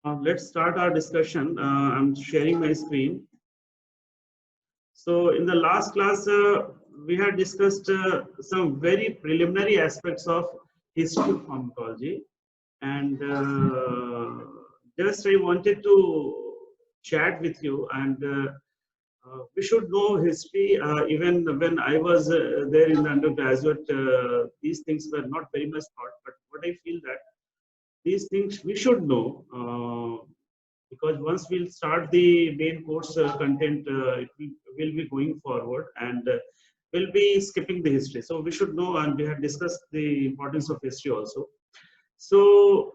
Let's start our discussion. I'm sharing my screen. So in the last class, we had discussed some very preliminary aspects of history of pharmacology. And just I wanted to chat with you, and we should know history. Even when I was there in the undergraduate, these things were not very much taught. But what I feel that these things we should know, because once we'll start the main course content, will be going forward, and we'll be skipping the history. So we should know, and we have discussed the importance of history also. So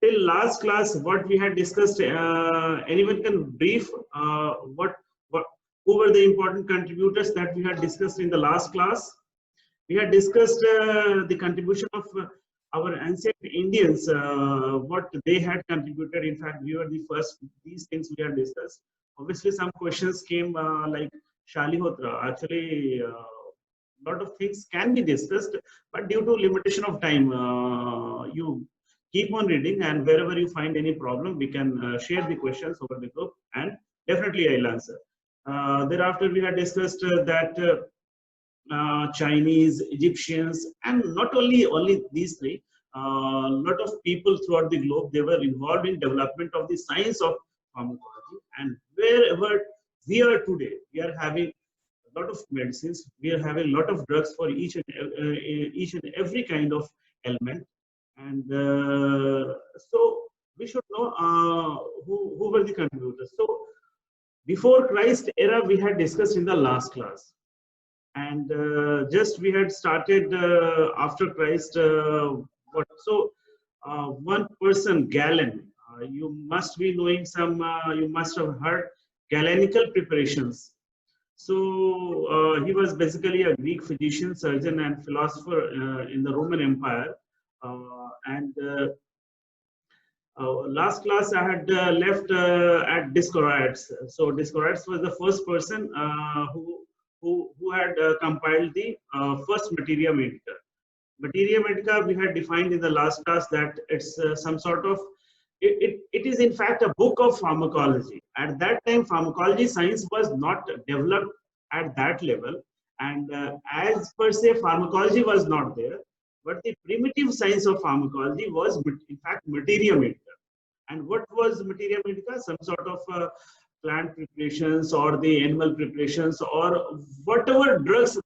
till last class, what we had discussed, anyone can brief what who were the important contributors that we had discussed in the last class? We had discussed the contribution of our ancient Indians, what they had contributed. In fact, we were the first. These things we had discussed. Obviously, some questions came like Shalihotra. Actually, a lot of things can be discussed, but due to limitation of time, you keep on reading, and wherever you find any problem, we can share the questions over the group, and definitely I'll answer. Thereafter, we had discussed that. Chinese, Egyptians, and not only these three. A lot of people throughout the globe, they were involved in development of the science of pharmacology. And wherever we are today, we are having a lot of medicines. We are having a lot of drugs for each and every kind of ailment. And so we should know who were the contributors. So before Christ era, we had discussed in the last class. And just we had started after Christ. What so? One person, Galen. You must be knowing some. You must have heard Galenical preparations. So he was basically a Greek physician, surgeon, and philosopher in the Roman Empire. And last class I had left at Dioscorides. So Dioscorides was the first person who had compiled the first Materia Medica. Materia Medica we had defined in the last class that it's some sort of, it is in fact a book of pharmacology. At that time, pharmacology science was not developed at that level, and as per se, pharmacology was not there. But the primitive science of pharmacology was, in fact, Materia Medica. And what was Materia Medica? Some sort of plant preparations or the animal preparations or whatever drugs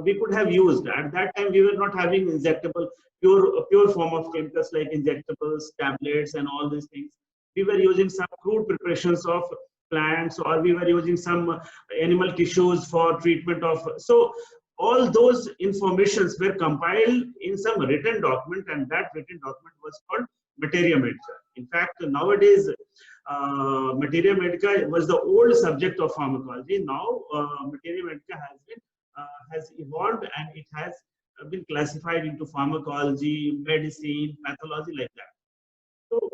we could have used. At that time, we were not having injectable, pure form of chemicals like injectables, tablets, and all these things. We were using some crude preparations of plants, or we were using some animal tissues for treatment of. So all those informations were compiled in some written document, and that written document was called Materia Medica. In fact, nowadays, Materia Medica was the old subject of pharmacology. Now, Materia Medica has evolved, and it has been classified into pharmacology, medicine, pathology, like that. So,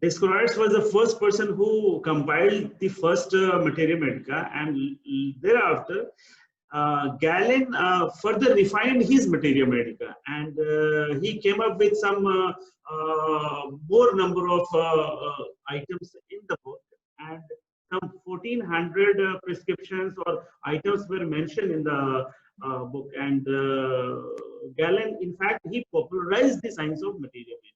Dioscorides was the first person who compiled the first Materia Medica, and thereafter, Galen further refined his Materia Medica, and he came up with some more number of items in the book, and some 1400 prescriptions or items were mentioned in the book. And Galen, in fact, he popularized the science of Materia Medica.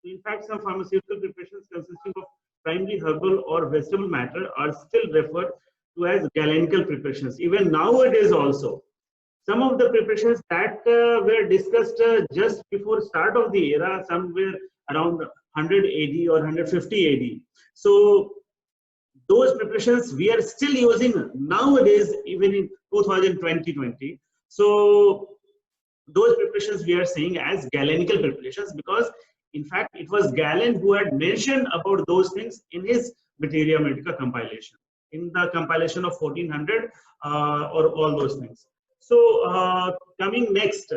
In fact, some pharmaceutical preparations consisting of primarily herbal or vegetable matter are still referred to as Galenical preparations. Even nowadays also, some of the preparations that were discussed just before start of the era, somewhere around 100 AD or 150 AD. So those preparations we are still using nowadays, even in 2020. So those preparations we are seeing as Galenical preparations, because in fact it was Galen who had mentioned about those things in his Materia Medica compilation, in the compilation of 1400 or all those things. So coming next,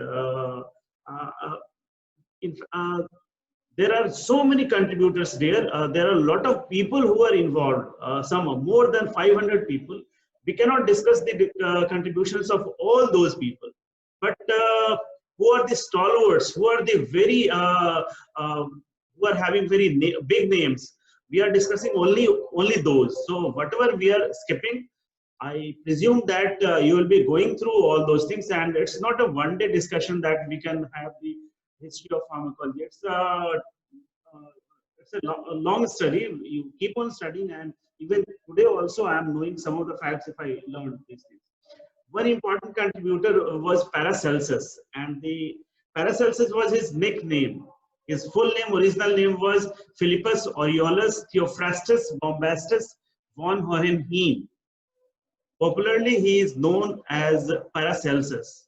there are so many contributors there. There are a lot of people who are involved, some more than 500 people. We cannot discuss the contributions of all those people. But who are the stalwarts, who are the very who are having very big names. We are discussing only those. So whatever we are skipping, I presume that you will be going through all those things, and it's not a one-day discussion that we can have the history of pharmacology. It's a long study. You keep on studying, and even today also I am knowing some of the facts if I learned these things. One important contributor was Paracelsus, and the Paracelsus was his nickname. His full name, original name was Philippus Aureolus Theophrastus Bombastus von Hohenheim. Popularly, he is known as Paracelsus.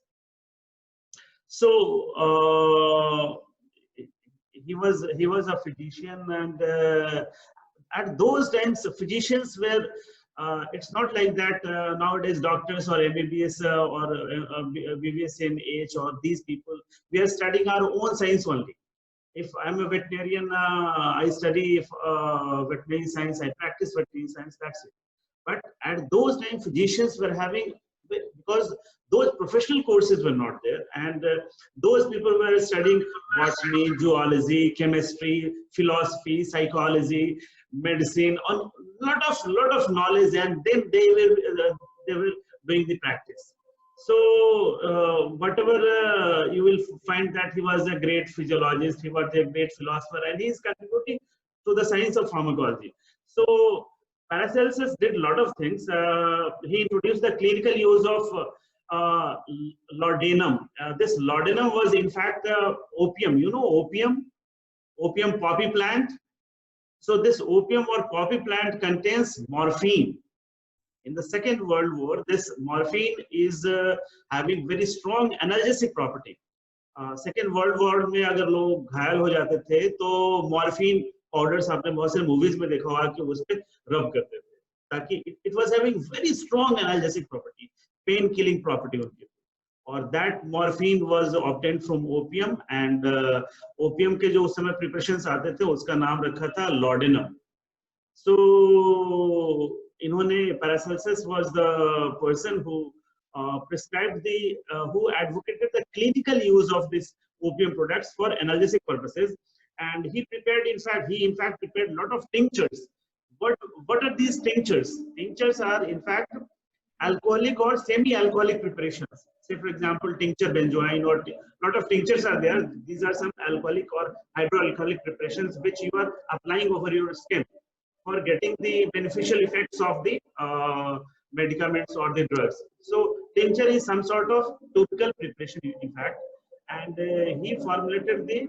So he was a physician, and at those times, physicians were. It's not like that nowadays. Doctors or MBBS or BBS MH or these people, we are studying our own science only. If I'm a veterinarian, I study veterinary science. I practice veterinary science. That's it. But at those times, physicians were having, because those professional courses were not there, and those people were studying botany, zoology, chemistry, philosophy, psychology, medicine, on lot of knowledge, and then they were doing the practice. So whatever you will find that he was a great physiologist, he was a great philosopher, and he is contributing to the science of pharmacology. So Paracelsus did a lot of things. He introduced the clinical use of laudanum. This laudanum was in fact opium. You know opium poppy plant. So this opium or poppy plant contains morphine. In the Second World War, this morphine is having very strong analgesic property. Second World War में अगर लोग घायल हो जाते थे तो morphine powders आपने बहुत सारे मूवीज में देखा होगा कि उस पे रब करते थे ताकि it was having very strong analgesic property, pain killing property उनके, और that morphine was obtained from opium, and opium के जो उस समय preparations आते थे उसका नाम रखा था laudanum. So इन्होंने Paracelsus was the person who prescribed who advocated the clinical use of this opium products for analgesic purposes. And he in fact prepared a lot of tinctures. What are these tinctures? Tinctures are in fact alcoholic or semi-alcoholic preparations. Say for example, tincture benzoin, or lot of tinctures are there. These are some alcoholic or hydroalcoholic preparations which you are applying over your skin for getting the beneficial effects of the medicaments or the drugs. So tincture is some sort of topical preparation in fact, and he formulated the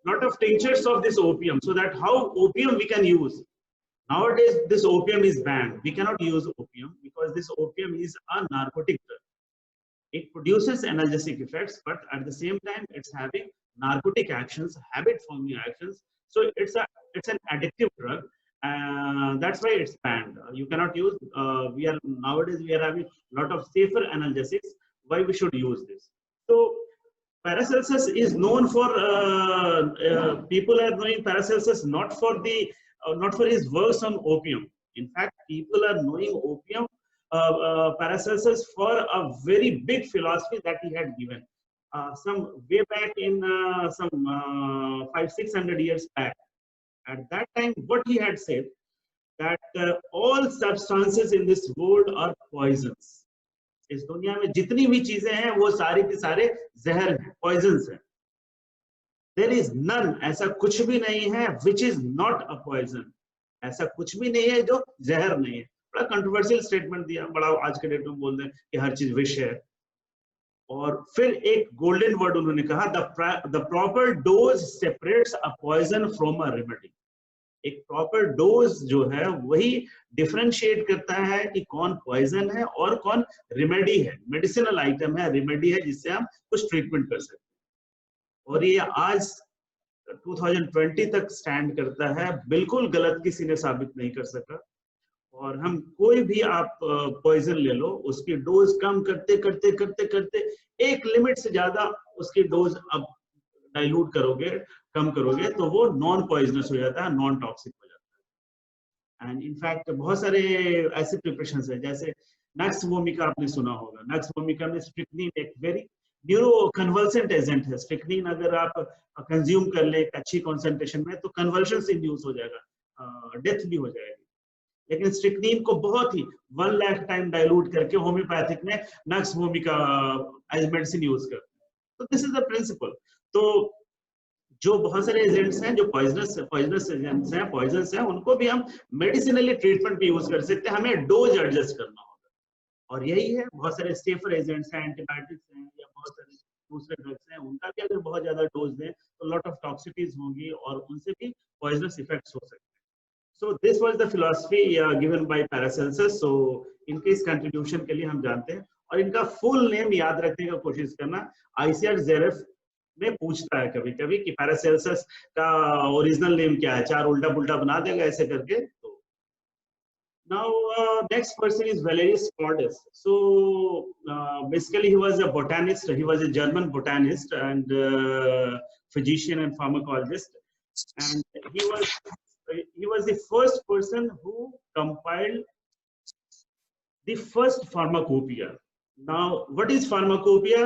lot of tinctures of this opium, so that how opium we can use. Nowadays this opium is banned. We cannot use opium because this opium is a narcotic drug. It produces analgesic effects, but at the same time it's having narcotic actions, habit forming actions. So it's an addictive drug. That's why it's banned. You cannot use. Nowadays we are having a lot of safer analgesics. Why we should use this? So Paracelsus is known for people are knowing Paracelsus not for his works on opium. In fact, people are knowing opium Paracelsus for a very big philosophy that he had given some way back in some 500-600 years back. At that time, what he had said, that all substances in this world are poisons. इस दुनिया में जितनी भी चीजें हैं वो सारे के सारे जहर हैं, पॉइजन्स हैं. There is none, ऐसा कुछ भी नहीं है which is not a poison. ऐसा कुछ भी नहीं है जो जहर नहीं है. बड़ा कंट्रोवर्शियल स्टेटमेंट दिया, बड़ा आज के डेट में बोल दें कि हर चीज विष है. और फिर एक गोल्डन वर्ड उन्होंने कहा, the proper dose separates a poison from a remedy. एक प्रॉपर डोज जो है वही डिफरेंशिएट करता है कि कौन पॉइजन है और कौन रेमेडी है, मेडिसिनल आइटम है, रेमेडी है जिससे हम कुछ ट्रीटमेंट कर सकते हैं. और ये आज 2020 तक स्टैंड करता है, बिल्कुल गलत किसी ने साबित नहीं कर सका. और हम कोई भी आप पॉइजन ले लो, उसकी डोज कम करते करते करते करते एक लिमिट से ज्यादा उसकी डोज अब डाइल्यूट करोगे, कम करोगे, तो वो नॉन पॉइजनस हो जाता है, नॉन टॉक्सिक हो जाता है. एंड इनफैक्ट बहुत सारे ऐसे प्रिपरेशंस है, जैसे नक्स वोमिका आपने सुना होगा. नक्स वोमिका में स्ट्रिक्नीन एक वेरी न्यूरो कन्वर्सेंट एजेंट है स्ट्रिक्नीन। अगर आप कंज्यूम कर ले अच्छी कॉन्सेंट्रेशन में तो कन्वर्जन इंड्यूस हो जाएगा, डेथ भी हो जाएगी। लेकिन स्ट्रिक्नीन को बहुत ही 1 लाख टाइम डाइल्यूट करके होम्योपैथिक में nux vomica as medicine use करते हैं। तो दिस इज द प्रिंसिपल। तो जो बहुत सारे एजेंट्स हैं जो पॉइजनस एजेंट्स हैं, पॉइजन्स हैं, उनको भी हम मेडिसिनली ट्रीटमेंट पे यूज कर सकते हैं, हमें डोज एडजस्ट करना होगा। और यही है, बहुत सारे स्टेफर एजेंट्स हैं, एंटीबायोटिक्स हैं या बहुत सारे दूसरे ड्रग्स हैं, उनका भी अगर बहुत ज्यादा डोज दें तो लॉट ऑफ टॉक्सिटीज होंगी और उनसे भी पॉइजनस इफेक्ट्स हो सकते हैं। So this was the philosophy given by Paracelsus. So इनके इस कंट्रीब्यूशन के लिए हम जानते हैं, और इनका फुल नेम याद रखने का कोशिश करना। आईसीआर जेरेफ में पूछता है कभी कभी कि पैरासेल्सस का ओरिजिनल नेम क्या है, 4 उल्टा पुल्टा बना देगा ऐसे करके। तो now next person is Valerius Scotus. So basically he was a botanist, he was a German botanist and physician and pharmacologist, and he was the first person who compiled the first pharmacopoeia. Now, what is pharmacopoeia?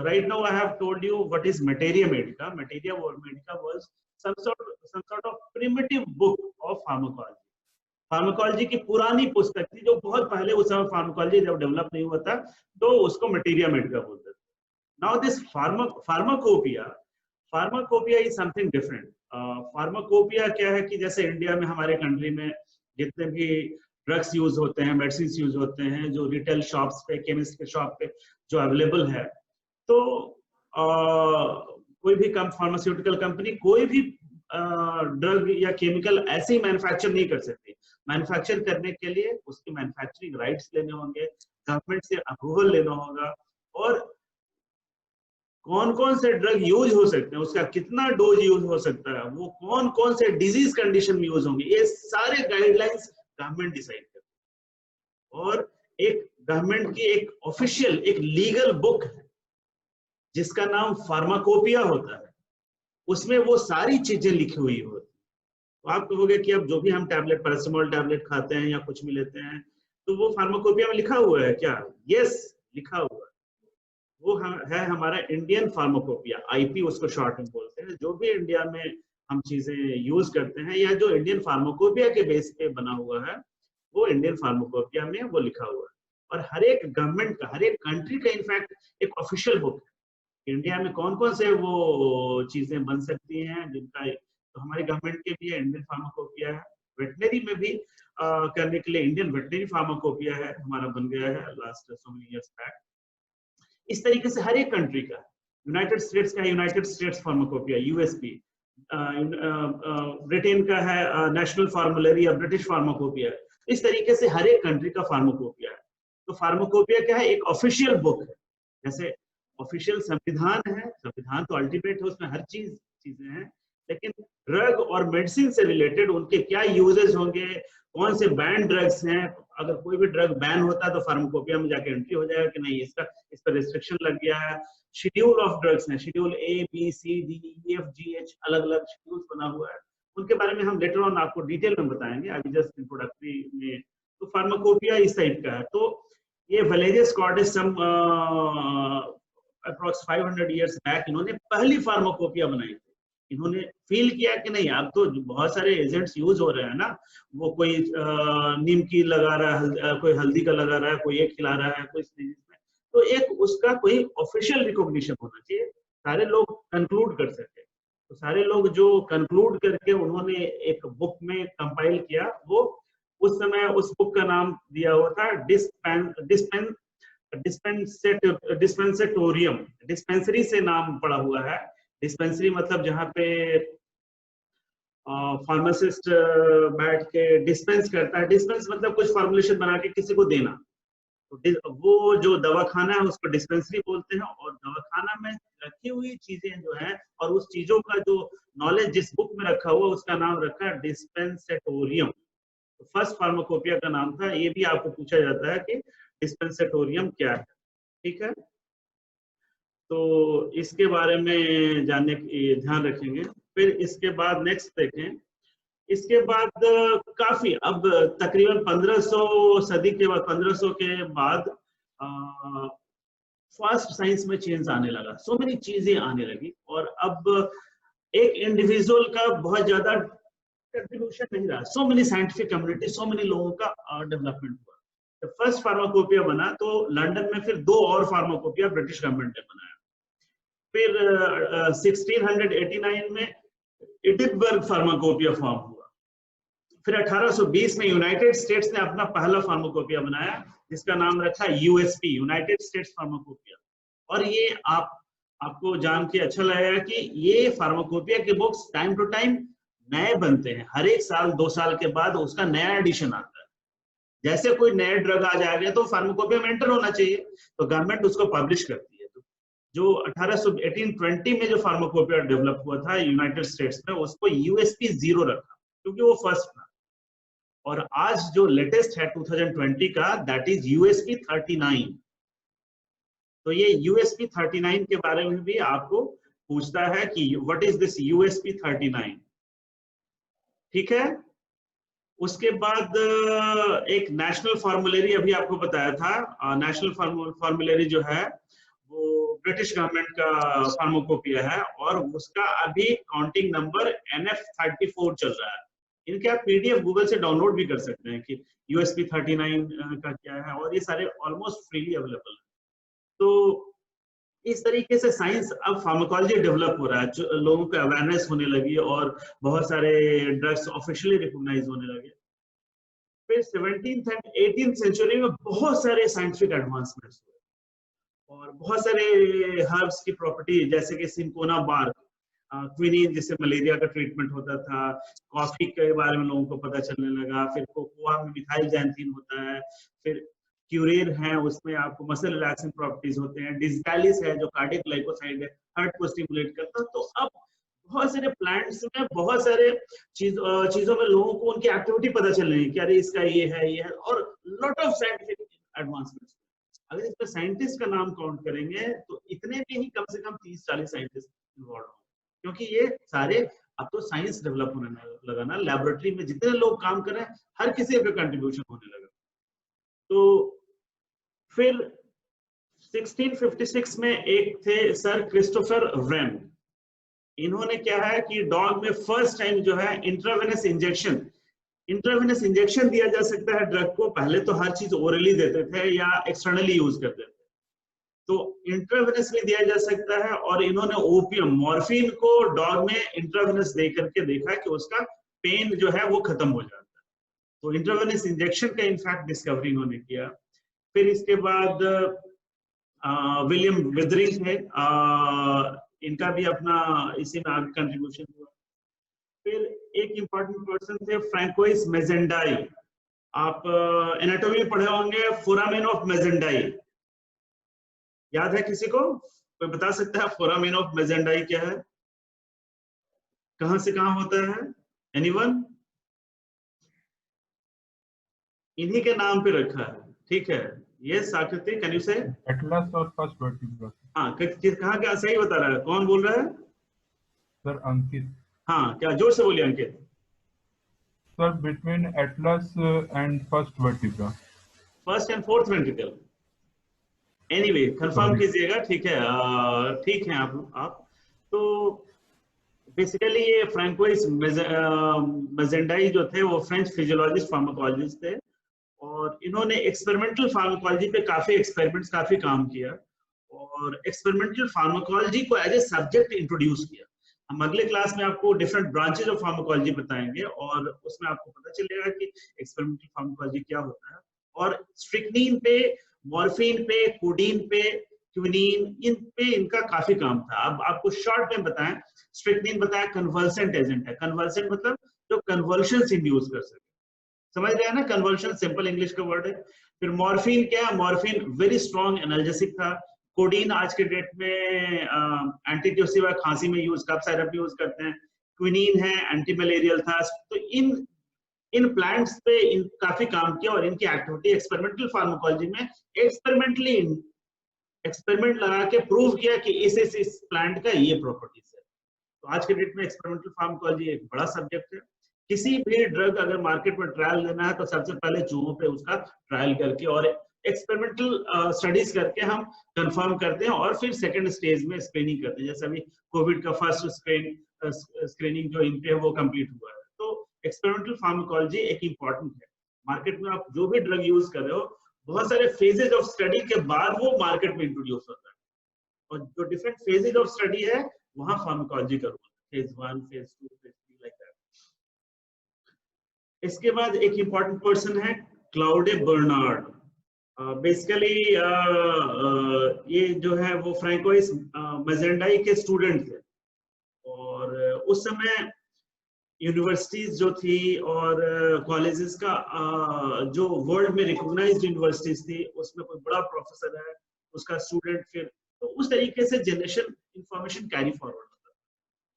Right now, I have told you what is Materia Medica. Materia Medica was some sort of primitive book of pharmacology. Pharmacology की पुरानी पुस्तक थी, जो बहुत पहले, उस समय pharmacology जब डेवलप नहीं हुआ था तो उसको मटेरिया मेडिका बोलते थे। Now this pharmacopoeia is something different. Pharmacopoeia क्या है कि जैसे इंडिया में, हमारे कंट्री में जितने भी ड्रग्स यूज होते हैं, मेडिसिन यूज होते हैं, जो रिटेल शॉप्स पे, केमिस्ट के शॉप पे जो अवेलेबल है, तो कोई भी फार्मास्यूटिकल कंपनी कोई भी ड्रग या केमिकल ऐसे ही मैन्युफैक्चर नहीं कर सकती। मैन्युफैक्चर करने के लिए उसके मैन्युफैक्चरिंग राइट्स लेने होंगे, गवर्नमेंट से अप्रूवल लेना होगा, और कौन कौन से ड्रग यूज हो सकते हैं, उसका कितना डोज यूज हो सकता है, वो कौन कौन से डिजीज कंडीशन में यूज होंगे, ये सारे गाइडलाइंस गवर्नमेंट डिसाइड करती है। और एक गवर्नमेंट की एक ऑफिशियल, एक लीगल बुक है जिसका नाम फार्माकोपिया होता है, उसमें वो सारी चीजें लिखी हुई होती। तो आप कहोगे कि अब जो भी हम टैबलेट, पैरासिटामोल टैबलेट खाते हैं या कुछ भी लेते हैं, तो वो फार्माकोपिया में लिखा हुआ है क्या? यस, लिखा हुआ है। वो है हमारा इंडियन फार्माकोपिया, आईपी उसको शॉर्ट में बोलते हैं। जो भी इंडिया में हम चीजें यूज करते हैं या जो इंडियन फार्माकोपिया के बेस पे बना हुआ है, वो इंडियन फार्माकोपिया में वो लिखा हुआ है। और हर एक गवर्नमेंट का, हर एक कंट्री का इनफैक्ट एक ऑफिशियल बुक है, इंडिया में कौन कौन से वो चीजें बन सकती हैं जिनका, तो हमारी गवर्नमेंट के भी इंडियन फार्माकोपिया है। वेटनरी में भी करने के लिए इंडियन वेटनरी फार्माकोपिया है, हमारा बन गया है last so many years back. इस तरीके से हर एक कंट्री का, यूनाइटेड स्टेट्स का United states pharmacopoeia, USP, Britain का है नेशनल फार्मुलरी या ब्रिटिश फार्माकोपिया। इस तरीके से हर एक कंट्री का फार्माकोपिया है। तो फार्माकोपिया क्या है? एक ऑफिशियल बुक है। जैसे ऑफिशियल संविधान है, संविधान तो अल्टीमेट है, उसमें हर चीजें हैं, लेकिन ड्रग और मेडिसिन से रिलेटेड उनके क्या यूजेस होंगे, कौन से बैन ड्रग्स हैं, अगर कोई भी ड्रग बैन होता है तो फार्माकोपिया में जाके एंट्री हो जाएगा कि नहीं, इस पर रिस्ट्रिक्शन लग गया है। शेड्यूल ऑफ ड्रग्स है, schedule A B C D E F G H, अलग अलग शेड्यूल्स बना हुआ है, उनके बारे में हम लेटर ऑन आपको डिटेल में बताएंगे, अभी जस्ट इंट्रोडक्टरी में। तो फार्माकोपिया इस टाइप का है। तो ये वैलेरियस स्कॉटिस अप्रॉक्स 500 इयर्स बैक इन्होंने पहली फार्माकोपिया बनाई थी। इन्होंने फील किया कि नहीं, अब तो बहुत सारे एजेंट्स यूज हो रहे हैं ना, वो कोई नीम की लगा रहा है, कोई हल्दी का लगा रहा है, कोई एक खिला रहा है, कोई में, तो एक उसका कोई ऑफिशियल रिकॉग्निशन होना चाहिए, सारे लोग कंक्लूड कर सके। तो सारे लोग जो कंक्लूड करके उन्होंने एक बुक में कंपाइल किया, वो उस समय उस बुक का नाम दिया हुआ था डिस्पेंसेटोरियम। डिस्पेंसरी से नाम पड़ा हुआ है। डिस्पेंसरी मतलब जहाँ पे फार्मासिस्ट बैठ के डिस्पेंस करता है। डिस्पेंस मतलब कुछ फॉर्मुलेशन बना के किसी को देना। तो वो जो दवाखाना है उसको डिस्पेंसरी बोलते हैं। और दवाखाना में रखी हुई चीजें जो है और उस चीजों का जो नॉलेज जिस बुक में रखा हुआ उसका नाम रखा है डिस्पेंसेटोरियम। तो फर्स्ट फार्माकोपिया का नाम था। ये भी आपको पूछा जाता है कि डिस्पेंसेटोरियम क्या है, ठीक है। तो इसके बारे में जानने की ध्यान रखेंगे। फिर इसके बाद नेक्स्ट देखें। इसके बाद काफी, अब तकरीबन 1500 सदी के बाद, 1500 के बाद फास्ट साइंस में चेंज आने लगा, सो मेनी चीजें आने लगी, और अब एक इंडिविजुअल का बहुत ज्यादा कंट्रीब्यूशन नहीं रहा, so many scientific community, so many लोगों का डेवलपमेंट हुआ। तो फर्स्ट फार्माकोपिया बना तो लंदन में फिर 2 और फार्माकोपिया ब्रिटिश गवर्नमेंट ने बनाया। फिर 1689 में एडिनबर्ग फार्माकोपिया फॉर्म हुआ। फिर 1820 में यूनाइटेड स्टेट्स ने अपना पहला फार्माकोपिया बनाया जिसका नाम रखा यूएसपी, यूनाइटेड स्टेट्स फार्माकोपिया। और ये आपको जान के अच्छा लगेगा कि ये फार्माकोपिया के बुक्स टाइम टू टाइम नए बनते हैं, हर एक साल 2 साल के बाद उसका नया एडिशन आता है। जैसे कोई नया ड्रग आ जाएगा तो फार्माकोपिया में एंटर होना चाहिए, तो गवर्नमेंट उसको पब्लिश करती है। तो जो 1820 में जो फार्माकोपिया डेवलप हुआ था यूनाइटेड स्टेट्स में, उसको यूएसपी 0 रखा क्योंकि वो फर्स्ट था। और आज जो लेटेस्ट है 2020 का, दैट इज यूएसपी 39। तो ये यूएसपी 39 के बारे में भी आपको पूछता है कि व्हाट इज दिस यूएसपी 39, ठीक है। उसके बाद एक नेशनल फॉर्मुलरी अभी आपको बताया था, नेशनल फॉर्मुलरी जो है वो ब्रिटिश गवर्नमेंट का फार्माकोपिया है, और उसका अभी काउंटिंग नंबर NF34 चल रहा है। इनके आप पीडीएफ गूगल से डाउनलोड भी कर सकते हैं कि यूएसपी 39 का क्या है, और ये सारे ऑलमोस्ट फ्रीली अवेलेबल है। तो इस तरीके से साइंस अब फार्माकोलॉजी डेवलप हो रहा है, जो लोगों को अवेयरनेस होने लगी और बहुत सारे ड्रग्स ऑफिशियली रिकॉग्नाइज होने लगे। फिर 17th एंड 18th सेंचुरी में बहुत सारे साइंटिफिक एडवांसमेंट्स हुए और बहुत सारे हर्ब्स की प्रॉपर्टी, जैसे कि सिंकोना बार्क, क्विनीन जिससे मलेरिया का ट्रीटमेंट होता था, कॉफी के बारे में लोगों को पता चलने लगा, फिर कोकोआ में मिथाइल जैंथीन होता है, फिर क्यूरेर है उसमें आपको मसल रिलैक्सिंग प्रॉपर्टीज होते हैं, डिजिटालिस है जो कार्डियक ग्लाइकोसाइड है, हार्ट को स्टिमुलेट करता है। तो अब बहुत सारे प्लांट्स में बहुत सारे चीजों में लोगों को उनकी एक्टिविटी पता चल रही है कि अरे इसका ये है, और लॉट ऑफ साइंटिफिक एडवांसमेंट्स। अगर इसमें साइंटिस्ट का नाम काउंट करेंगे तो इतने में ही कम से कम 30-40 साइंटिस्ट इन्वॉल्व होंगे, क्योंकि ये सारे अब तो साइंस डेवलप होने लगा ना, लैबोरेटरी में जितने लोग काम कर रहे हैं हर किसी का कंट्रीब्यूशन होने लगा। तो फिर 1656 में एक थे सर क्रिस्टोफर व्रेन। इन्होंने क्या है कि डॉग में फर्स्ट टाइम जो है इंट्रावेनस इंजेक्शन दिया जा सकता है ड्रग को। पहले तो हर चीज ओरली देते थे या एक्सटर्नली यूज करते थे, तो इंट्रावेनस में दिया जा सकता है। और इन्होंने ओपियम मॉर्फिन को डॉग में इंट्रावेनस दे करके देखा कि उसका पेन जो है वो खत्म हो जाता है। तो इंट्रावेनस इंजेक्शन का इनफैक्ट डिस्कवरी इन्होंने किया। फिर इसके बाद विलियम विदरिंग है, इनका भी अपना इसी में आगे कंट्रीब्यूशन हुआ। फिर एक इंपॉर्टेंट पर्सन थे फ्रैंकोइस मेजेंडाई। आप एनाटॉमी में पढ़े होंगे, फोरामेन ऑफ मेजेंडाई, याद है किसी को? कोई बता सकता है फोरामेन ऑफ मेजेंडाई क्या है, कहां से कहां होता है? एनीवन? इन्हीं के नाम पे रखा है, ठीक है। ये आकृति कैन यू से? एटलस और फर्स्ट वर्टिब्रा। हाँ, कहाँ क्या सही बता रहा है? कौन बोल रहा है? सर अंकित। हाँ, क्या जोर से बोलिए Ankit. Sir between atlas and first vertebra. First and fourth ventricle. Anyway confirm कीजिएगा, ठीक है। ठीक है आप तो बेसिकली ये फ्रैंकोइस मेजेंडाई जो थे वो फ्रेंच फिजियोलॉजिस्ट फार्माकोलॉजिस्ट थे, और इन्होंने एक्सपेरिमेंटल फार्माकोलॉजी पे काफी काम किया, और एक्सपेरिमेंटल फार्माकोलॉजी को एज ए सब्जेक्ट इंट्रोड्यूस किया। हम अगले क्लास में आपको डिफरेंट ब्रांचेज ऑफ फार्माकोलॉजी बताएंगे, और उसमें आपको पता चलेगा कि एक्सपेरिमेंटल फार्माकोलॉजी क्या होता है। और स्ट्रिक्नीन पे, मॉर्फिन पे, कोडीन पे, क्विनीन, इन पे इनका काफी काम था। अब आपको शॉर्ट में बताएं, स्ट्रिक्नीन बताया कन्वर्सेंट एजेंट है। कन्वर्सेंट मतलब जो कन्वर्शंस इंड्यूस कर सके, समझ रहे हैं ना? कन्वर्शन सिंपल इंग्लिश का वर्ड है। फिर मॉर्फिन क्या है? मॉर्फिन वेरी स्ट्रॉन्ग एनाल्जेसिक था। कोडीन आज के डेट में एंटीट्यूसिव खांसी में यूज, कफ सिरप यूज करते हैं। क्विनीन है, एंटी मलेरियल था। तो इन प्लांट्स पे काफी काम किया, और इनकी एक्टिविटी एक्सपेरिमेंटल फार्माकोलॉजी में एक्सपेरिमेंट लगा के प्रूव किया कि इस प्लांट का ये प्रॉपर्टीज है। तो आज के डेट में एक्सपेरिमेंटल फार्माकोलॉजी एक बड़ा सब्जेक्ट है। किसी भी ड्रग अगर मार्केट में ट्रायल लेना है तो सबसे पहले चूहों पे उसका ट्रायल करके और एक्सपेरिमेंटल स्टडीज करके हम कंफर्म करते हैं और फिर सेकंड स्टेज में स्क्रीनिंग करते हैं। जैसे अभी कोविड का फर्स्ट स्क्रीनिंग जो इन पे वो कंप्लीट हुआ है। तो एक्सपेरिमेंटल फार्माकोलॉजी एक इम्पॉर्टेंट है। मार्केट में आप जो भी ड्रग यूज कर रहे हो, बहुत सारे फेजेज ऑफ स्टडी के बाद वो मार्केट में इंट्रोड्यूस होता है, और जो डिफरेंट फेजेज ऑफ स्टडी है वहां फार्माकोलॉजी का role, phase 1, phase 2, phase 3 like that. इसके बाद एक इंपॉर्टेंट पर्सन है क्लाउडे बर्नार्ड। बेसिकली ये जो है वो फ्रैंकोइस मैजेंडाई के स्टूडेंट थे, और उस समय यूनिवर्सिटीज जो थी और कॉलेजेस का जो वर्ल्ड में रिकॉग्नाइज्ड यूनिवर्सिटीज थी, उसमें कोई बड़ा प्रोफेसर है, उसका स्टूडेंट, फिर तो उस तरीके से जनरेशन इंफॉर्मेशन कैरी फॉरवर्ड होता है।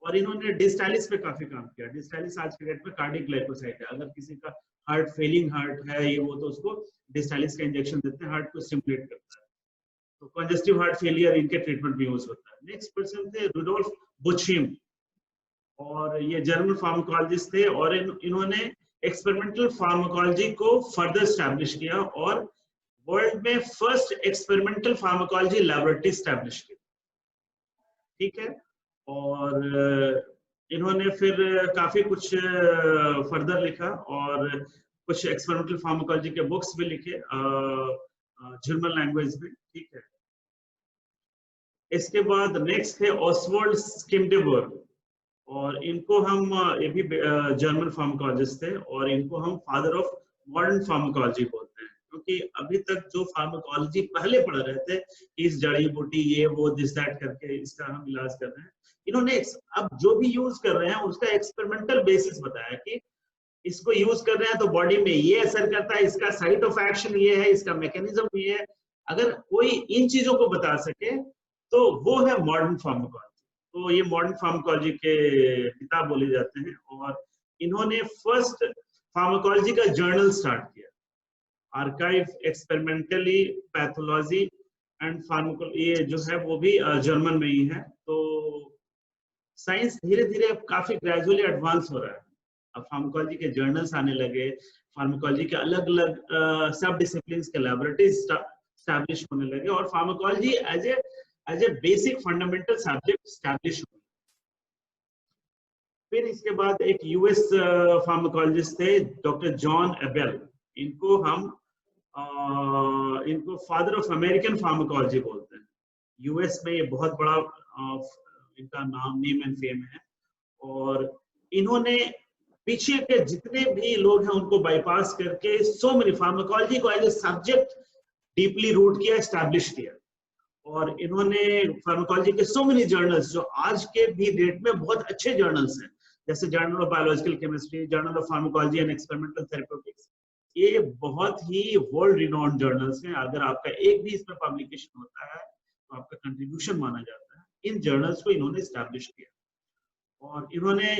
और इन्होंने डिस्टालिस पे काफी काम किया। डिस्टालिस आज के डेट में कार्डियक ग्लाइकोसाइड है। अगर किसी का हार्ट फेलिंग हार्ट है ये वो, तो उसको डिस्टालिस का इंजेक्शन देते हैं, हार्ट को स्टिमुलेट करता है। तो कंजेस्टिव हार्ट फेलियर इनके ट्रीटमेंट में यूज होता है। नेक्स्ट पर्सन थे रुडोल्फ बुचहिम, और ये जर्मन फार्माकोलॉजिस्ट थे, और इन्होंने एक्सपेरिमेंटल फार्माकोलॉजी को फर्दर स्टैब्लिश किया और वर्ल्ड में first experimental pharmacology laboratory establish की। ठीक है, और इन्होंने फिर काफी कुछ फर्दर लिखा और कुछ एक्सपेरिमेंटल फार्माकोलॉजी के बुक्स भी लिखे जर्मन लैंग्वेज में। ठीक है, इसके बाद नेक्स्ट थे ऑसवाल्ड स्किमडेबर्ग, और इनको हम ये भी जर्मन फार्माकोलॉजिस्ट थे, और इनको हम फादर ऑफ मॉडर्न फार्माकोलॉजी बोलते हैं, क्योंकि अभी तक जो फार्माकोलॉजी पहले पढ़ रहे थे, इस जड़ी बूटी ये वो दिस दैट करके इसका हम इलाज कर रहे हैं, इन्होंने अब जो भी यूज कर रहे हैं उसका एक्सपेरिमेंटल बेसिस बताया कि इसको यूज कर रहे हैं तो बॉडी में ये असर करता है, इसका साइट ऑफ एक्शन ये है, इसका मैकेनिज्म ये है। अगर कोई इन चीजों को बता सके तो वो है मॉडर्न फार्माकोलॉजी। तो ये मॉडर्न फार्माकोलॉजी के पिता बोले जाते हैं, और इन्होंने फर्स्ट फार्माकोलॉजी का जर्नल स्टार्ट किया, archive experimentally pathology and pharmacology, ये जो है वो भी जर्मन में ही है। तो साइंस धीरे धीरे अब काफी ग्रेजुअली एडवांस हो रहा है। अब फार्माकोलॉजी के जर्नल्स आने लगे, फार्माकोलॉजी के अलग अलग सब डिसिप्लिन के लैबोरेटरीज स्टैब्लिश होने लगे, और pharmacology as a basic fundamental subject establish हुई। फिर इसके बाद एक यूएस फार्माकोलॉजिस्ट थे डॉक्टर जॉन एबेल, इनको फादर ऑफ अमेरिकन फार्माकोलॉजी बोलते हैं। यूएस में ये बहुत बड़ा इनका नेम एंड फेम है, और इन्होंने पीछे के जितने भी लोग हैं उनको बाईपास करके सो मेनी फार्माकोलॉजी को as a subject deeply root किया, एस्टैब्लिश किया। और इन्होंने फार्माकोलॉजी के सो मेनी जर्नल्स जो आज के भी डेट में बहुत अच्छे जर्नल्स हैं, जैसे journal of biological chemistry, journal of pharmacology and experimental therapeutics, ये बहुत ही वर्ल्ड रिनोन्ड जर्नल्स हैं। अगर आपका एक भी इसमें पब्लिकेशन होता है तो आपका कंट्रीब्यूशन माना जाता है। इन जर्नल्स को इन्होंने स्टैब्लिश किया, और इन्होंने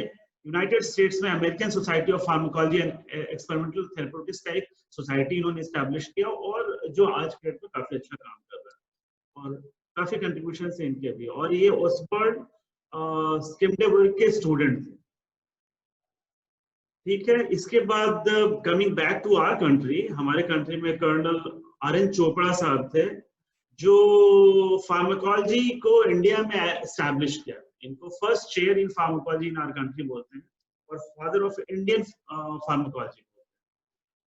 यूनाइटेड स्टेट्स में American society of pharmacology and experimental therapeutics का एक सोसाइटी इन्होंने स्टैब्लिश किया, और जो आज के डेट में काफी अच्छा काम कर रहा है, और काफी कंट्रीब्यूशन है इनके भी। और ये ऑसवर्ड स्किमडेबर्ग के स्टूडेंट थे। ठीक है, इसके बाद coming back to our country, हमारे कंट्री में कर्नल आर.एन. चोपड़ा साहब थे, जो फार्माकोलॉजी को इंडिया में एस्टैब्लिश किया। इनको first chair in pharmacology in our country बोलते हैं, और फादर ऑफ इंडियन फार्माकोलॉजी।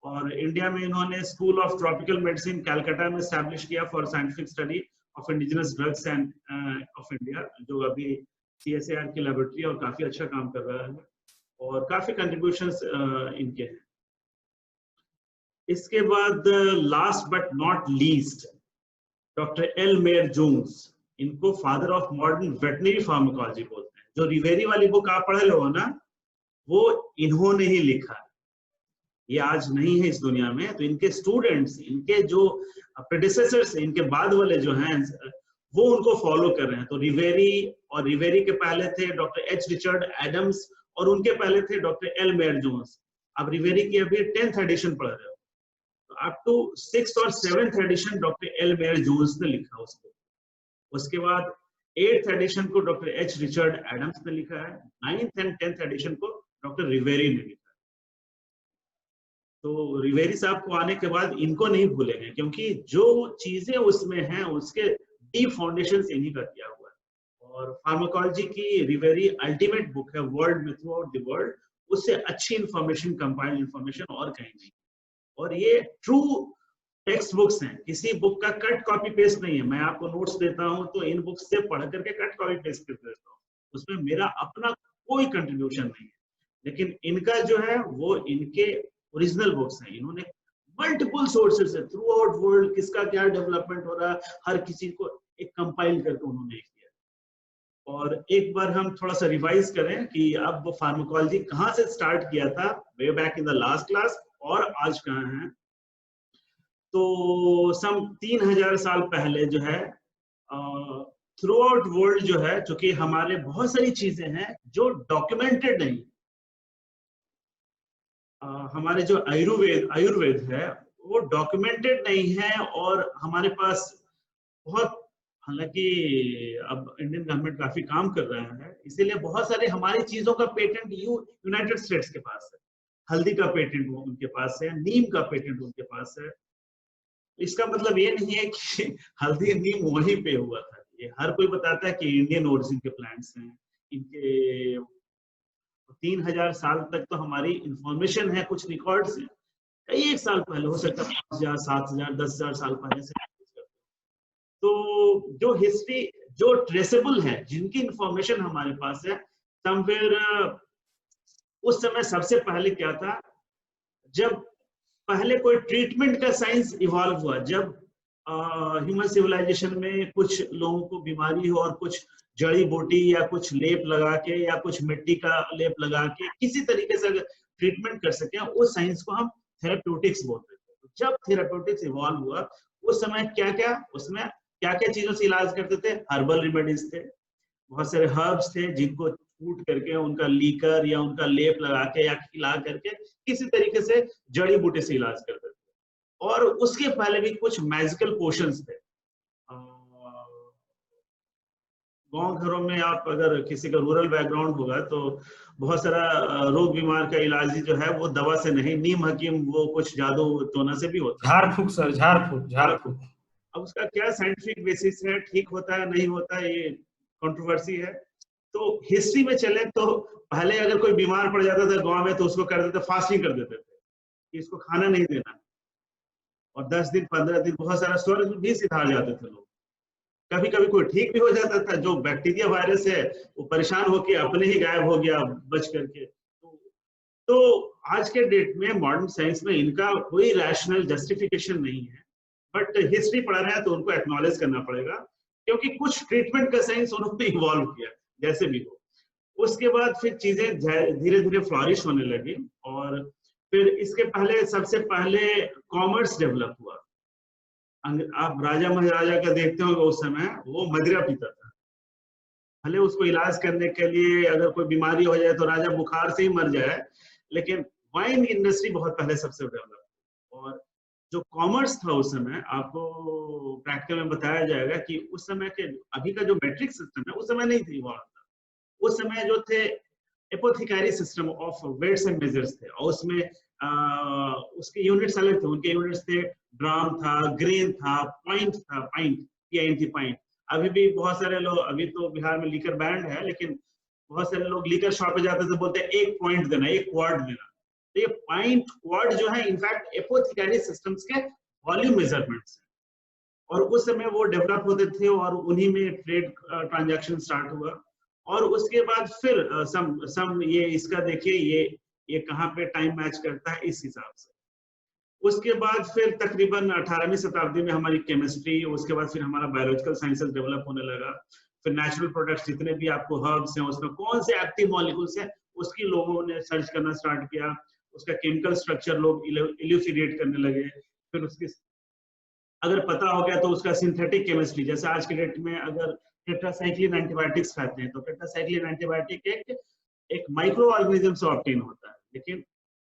और इंडिया में इन्होंने school of tropical medicine Calcutta में एस्टैब्लिश किया for scientific study of indigenous drugs and of India, जो अभी CSIR की लेबोरेटरी और काफी अच्छा काम कर रहा है, और काफी कंट्रीब्यूशंस इनके हैं। इसके बाद last but not least doctor L mayor Jones, इनको father of modern veterinary pharmacology बोलते हैं। जो रिवेरी वाली बुक आप पढ़ लो ना, वो इन्होंने ही लिखा है, ये आज नहीं है इस दुनिया में। तो इनके स्टूडेंट्स, इनके जो प्रेडिसेसर्स, इनके बाद वाले जो हैं वो उनको फॉलो कर रहे हैं। तो रिवेरी, और रिवेरी के पहले थे डॉक्टर H. रिचर्ड एडम्स, और उनके पहले थे डॉक्टर एल मेयर जोन्स। अब रिवेरी की अभी 10th एडिशन पढ़ रहे हो, तो अप टू 6th और 7th edition doctor L mayor Jones ने लिखा उसको। उसके बाद 8th एडिशन को डॉक्टर H. रिचर्ड एडम्स ने लिखा है, 9th एंड 10th एडिशन को डॉक्टर रिवेरी ने लिखा है। तो रिवेरी साहब को आने के बाद इनको नहीं भूलेंगे, क्योंकि जो चीजें उसमें हैं उसके डीप फाउंडेशन इन्हीं का किया हुआ है। और फार्माकोलॉजी की रिवेरी अल्टीमेट बुक है वर्ल्ड में, थ्रू आउट द वर्ल्ड। उससे अच्छी इंफॉर्मेशन, कंपाइल्ड इंफॉर्मेशन और कहीं नहीं। और ये ट्रू टेक्स्ट बुक्स हैं, किसी बुक का कट कॉपी पेस्ट नहीं है। मैं आपको नोट्स देता हूं तो इन बुक्स से पढ़ करके कट कॉपी पेस्ट कर देता हूँ, उसमें मेरा अपना कोई कंट्रीब्यूशन नहीं है। लेकिन इनका जो है वो इनके ओरिजिनल बुक्स हैं। इन्होंने मल्टीपल सोर्सेज है थ्रू आउट वर्ल्ड, किसका क्या डेवलपमेंट हो रहा है हर किसी को एक कंपाइल करके उन्होंने किया। और एक बार हम थोड़ा सा रिवाइज करें कि अब फार्माकोलॉजी कहाँ से स्टार्ट किया था way back in the last class और आज कहाँ है। तो सम 3000 साल पहले जो है थ्रू आउट वर्ल्ड जो है, चूंकि हमारे बहुत सारी चीजें हैं जो डॉक्यूमेंटेड नहीं। हमारे जो आयुर्वेद है वो डॉक्यूमेंटेड नहीं है, और हमारे पास बहुत, हालांकि अब इंडियन गवर्नमेंट काफी काम कर रहा है, इसीलिए बहुत सारे हमारी चीजों का पेटेंट यूनाइटेड स्टेट्स के पास है। हल्दी का पेटेंट उनके पास है, नीम का पेटेंट उनके पास है। इसका मतलब ये नहीं है कि हल्दी नीम वहीं पे हुआ था। ये हर कोई बताता है कि इंडियन ओरिजिन के प्लांट्स हैं। इनके 3000 साल तक तो हमारी इंफॉर्मेशन है, कुछ रिकॉर्ड्स हैं। कई एक साल पहले हो सकता है 5000, 7000, 10,000 साल पहले से। तो जो हिस्ट्री जो ट्रेसेबल है, जिनकी इंफॉर्मेशन हमारे पास है, समवेयर उस समय सबसे पहले क्या था, जब पहले कोई ट्रीटमेंट का साइंस इवॉल्व हुआ, जब ह्यूमन सिविलाइजेशन में कुछ लोगों को बीमारी हो और कुछ जड़ी बूटी या कुछ लेप लगा के या कुछ मिट्टी का लेप लगा के किसी तरीके से अगर ट्रीटमेंट कर सके, उस साइंस को हम थेराप्यूटिक्स बोलते थे। तो जब थेराप्यूटिक्स इवॉल्व हुआ उस समय क्या क्या, उसमें क्या क्या चीजों से इलाज करते थे। हर्बल रेमेडीज थे, बहुत सारे हर्ब्स थे जिनको कूट करके उनका लीकर या उनका लेप लगा के या खिला करके किसी तरीके से जड़ी बूटी से इलाज करते थे। और उसके पहले भी कुछ मैजिकल पोशंस थे। गांव घरों में आप अगर किसी का रूरल बैकग्राउंड होगा तो बहुत सारा रोग बीमार का इलाज जो है वो दवा से नहीं, नीम हकीम वो कुछ जादू टोना से भी होता है। झाड़ फूक सर, झाड़ फूक। अब उसका क्या साइंटिफिक बेसिस है, ठीक होता है नहीं होता है, ये कंट्रोवर्सी है। तो हिस्ट्री में चले तो पहले अगर कोई बीमार पड़ जाता था गांव में तो उसको कर देते, फास्टिंग कर देते थे कि इसको खाना नहीं देना, और 10 दिन 15 दिन बहुत सारा स्वर्ग भी सिधार जाते थे लोग। कभी कभी कोई ठीक भी हो जाता था, जो बैक्टीरिया वायरस है वो परेशान होकर अपने ही गायब हो गया बच करके। तो आज के डेट में मॉडर्न साइंस में इनका कोई रैशनल जस्टिफिकेशन नहीं है, बट हिस्ट्री पढ़ रहे हैं तो उनको एक्नॉलेज करना पड़ेगा, क्योंकि कुछ ट्रीटमेंट का साइंस उन्होंने इवॉल्व किया जैसे भी हो। उसके बाद फिर चीजें धीरे धीरे फ्लॉरिश होने लगी, और फिर इसके पहले सबसे पहले कॉमर्स डेवलप हुआ। आप राजा महाराजा का देखते हो उस समय वो मदिरा पीता था, भले उसको इलाज करने के लिए अगर कोई बीमारी हो जाए तो राजा बुखार से ही मर जाए, लेकिन वाइन इंडस्ट्री बहुत पहले सबसे डेवलप। और जो कॉमर्स था उस समय, आपको प्रैक्टिकल में बताया जाएगा कि उस समय के अभी का जो मैट्रिक सिस्टम है उस समय नहीं थी, उस समय जो थे apothecary system of weights and measures थे, और उसमें उसके यूनिट्स अलग थे। उनके यूनिट्स थे ग्राम था, ग्रेन था, पॉइंट था, पॉइंट। अभी भी बहुत सारे लोग, अभी तो बिहार में लीकर बैंड है, लेकिन बहुत सारे लोग लीकर शॉप पे जाते थे, बोलते हैं 1 पॉइंट देना, 1 क्वार्ट देना। तो ये पॉइंट क्वार्ट जो है इनफैक्ट एपोथिकारी सिस्टम्स के वॉल्यूम मेजरमेंट्स है, और उस समय वो डेवलप होते थे और उन्हीं में ट्रेड ट्रांजैक्शन स्टार्ट हुआ। और उसके बाद फिर सम ये इसका देखिए ये कहाँ पे टाइम मैच करता है इस हिसाब से। उसके बाद फिर तकरीबन 18वीं शताब्दी में हमारी केमिस्ट्री, उसके बाद फिर हमारा बायोलॉजिकल साइंसेस डेवलप होने लगा। फिर नेचुरल प्रोडक्ट्स जितने भी आपको हर्ब्स हैं उसमें कौन से एक्टिव मॉलिक्यूल्स हैं उसकी लोगों ने सर्च करना स्टार्ट किया, उसका केमिकल स्ट्रक्चर लोग इल्यूसिडेट करने लगे। फिर उसकी अगर पता हो गया तो उसका सिंथेटिक केमिस्ट्री, जैसे आज के डेट में अगर टेट्रासाइक्लिन एंटीबायोटिक्स खाते हैं तो टेट्रासाइक्लिन एंटीबायोटिक एक माइक्रो ऑर्गेनिज्म से ऑब्टेन होता है, लेकिन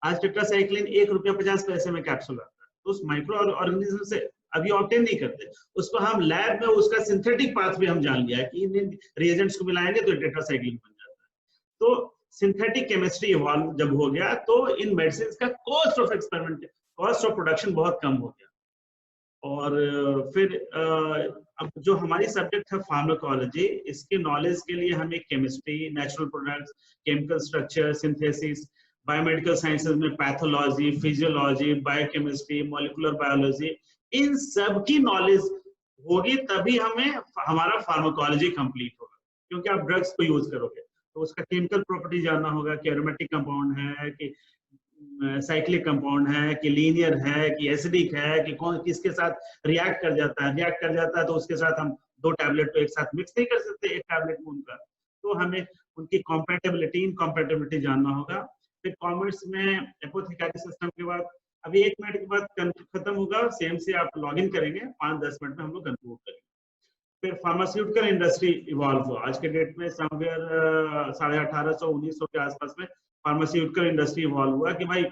आज टेट्रासाइक्लिन ₹1.50 में कैप्सूल आता है। तो उस माइक्रो ऑर्गेनिज्म से अभी ऑब्टेन नहीं करते, उसको हम लैब में उसका सिंथेटिक पाथवे हम जान लिया है कि इन रिएजेंट्स को मिलाएंगे तो टेट्रासाइक्लिन बन जाता है। तो सिंथेटिक केमिस्ट्री इवॉल्व जब हो गया तो इन मेडिसिन का cost of experiment, cost of production बहुत कम हो गया। और फिर अब जो हमारी सब्जेक्ट है फार्माकोलॉजी, इसके नॉलेज के लिए हमें chemistry, natural products, chemical structure, synthesis, biomedical sciences में pathology, physiology, biochemistry, molecular biology, इन सब की नॉलेज होगी तभी हमें हमारा फार्माकोलॉजी कंप्लीट होगा। क्योंकि आप ड्रग्स को यूज करोगे तो उसका केमिकल प्रॉपर्टी जानना होगा कि एरोमेटिक कंपाउंड है कि साइक्लिक कंपाउंड है कि लीनियर है कि एसिडिक है कि कौन किसके साथ रिएक्ट कर जाता है। रिएक्ट कर जाता है तो उसके साथ हम 2 टैबलेट तो एक साथ मिक्स नहीं कर सकते एक टैबलेट में उनका, तो हमें उनकी कॉम्पैटिबिलिटी, इनकॉम्पैटिबिलिटी जानना होगा। फिर कॉमर्स में एपोथेकेटिक सिस्टम के बाद अभी 1 मिनट के बाद खत्म होगा, सेम से आप लॉग इन करेंगे, 5-10 मिनट में हम लोग कंक्लूड करेंगे। फिर फार्मास्यूटिकल इंडस्ट्री इवॉल्व हुआ। आज के डेट में समवेयर 1850-1900 के आसपास में फार्मास्यूटिकल इंडस्ट्री इवॉल्व हुआ कि भाई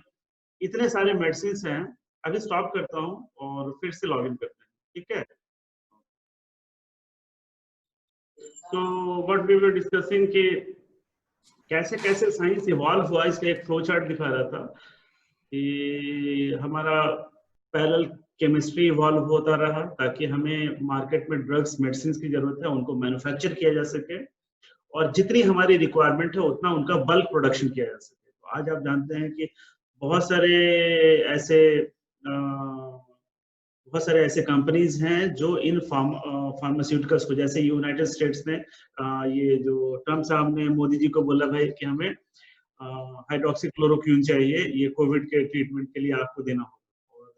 इतने सारे मेडिसिन हैं। अभी स्टॉप करता हूं और फिर से लॉग इन करते हैं, ठीक है। तो व्हाट वी वर डिस्कसिंग कि कैसे कैसे साइंस इवॉल्व हुआ, इसका एक फ्लो चार्ट दिखा रहा था कि हमारा पैरेलल केमिस्ट्री इवॉल्व होता रहा ताकि हमें मार्केट में ड्रग्स, मेडिसिन की जरूरत है उनको मैन्युफैक्चर किया जा सके और जितनी हमारी रिक्वायरमेंट है उतना उनका बल्क प्रोडक्शन किया जा सके। तो आज आप जानते हैं कि बहुत सारे ऐसे कंपनीज हैं जो इन फार्मास्यूटिकल्स को, जैसे यूनाइटेड स्टेट्स ने ये जो ट्रम्प साहब ने मोदी जी को बोला भाई कि हमें हाइड्रोक्सीक्लोरोक्विन चाहिए, ये कोविड के ट्रीटमेंट के लिए आपको देना होगा। और